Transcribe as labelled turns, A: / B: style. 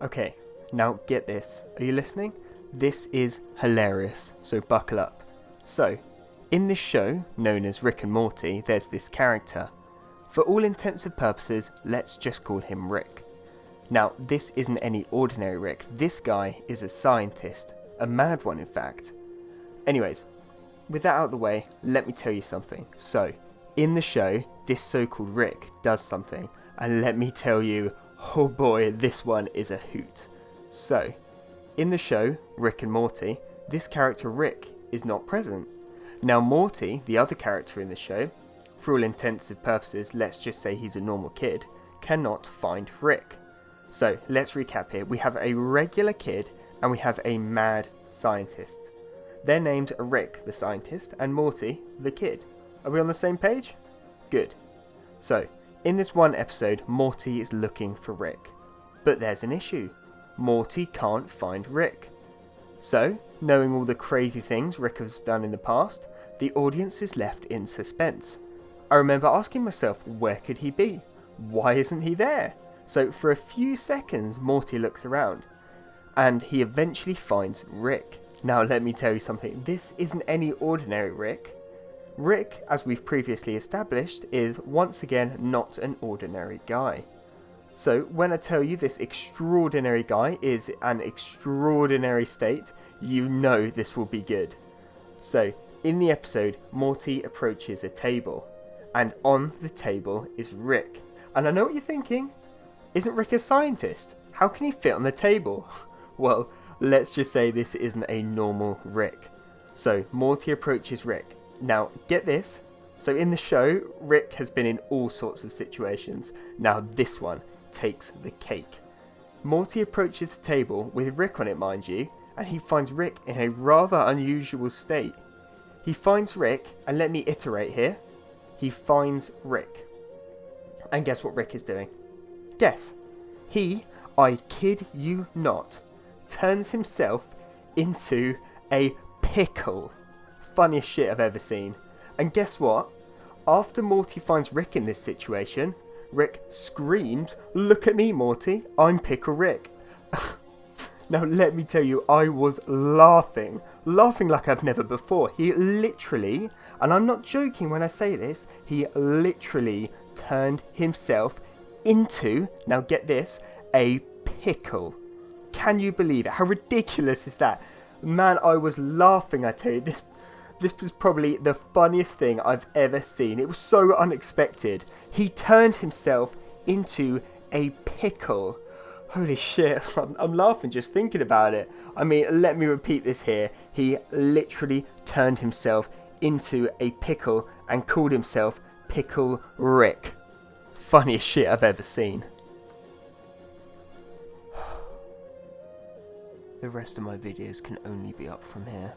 A: Okay, now get this. Are you listening? This is hilarious, so buckle up. So, in this show, known as Rick and Morty, there's this character. For all intents and purposes, let's just call him Rick. Now, this isn't any ordinary Rick. This guy is a scientist. A mad one, in fact. Anyways, with that out of the way, let me tell you something. So, in the show, this so-called Rick does something. And let me tell you, oh boy, this one is a hoot. So, in the show, Rick and Morty, this character Rick is not present. Now Morty, the other character in the show, for all intents and purposes, let's just say he's a normal kid, cannot find Rick. So, let's recap here. We have a regular kid and we have a mad scientist. They're named Rick, the scientist, and Morty, the kid. Are we on the same page? Good. So, in this one episode, Morty is looking for Rick. But there's an issue. Morty can't find Rick. So, knowing all the crazy things Rick has done in the past, the audience is left in suspense. I remember asking myself, where could he be? Why isn't he there? So for a few seconds, Morty looks around, and he eventually finds Rick. Now let me tell you something, this isn't any ordinary Rick. Rick, as we've previously established, is once again not an ordinary guy. So when I tell you this extraordinary guy is an extraordinary state, you know this will be good. So in the episode, Morty approaches a table, and on the table is Rick. And I know what you're thinking, isn't Rick a scientist? How can he fit on the table? Well, let's just say this isn't a normal Rick. So Morty approaches Rick. Now get this, so in the show, Rick has been in all sorts of situations. Now this one takes the cake. Morty approaches the table with Rick on it, mind you, and he finds Rick in a rather unusual state. He finds Rick, and let me iterate here, he finds Rick. And guess what Rick is doing? Guess. He, I kid you not, turns himself into a pickle. Funniest shit I've ever seen. And guess what? After Morty finds Rick in this situation, Rick screams, "Look at me, Morty, I'm Pickle Rick." Now let me tell you, I was laughing like I've never before. He literally, and I'm not joking when I say this, he literally turned himself into, now get this, a pickle. Can you believe it? How ridiculous is that? Man, I was laughing, I tell you. This was probably the funniest thing I've ever seen. It was so unexpected. He turned himself into a pickle. Holy shit, I'm laughing just thinking about it. I mean, let me repeat this here. He literally turned himself into a pickle and called himself Pickle Rick. Funniest shit I've ever seen. The rest of my videos can only be up from here.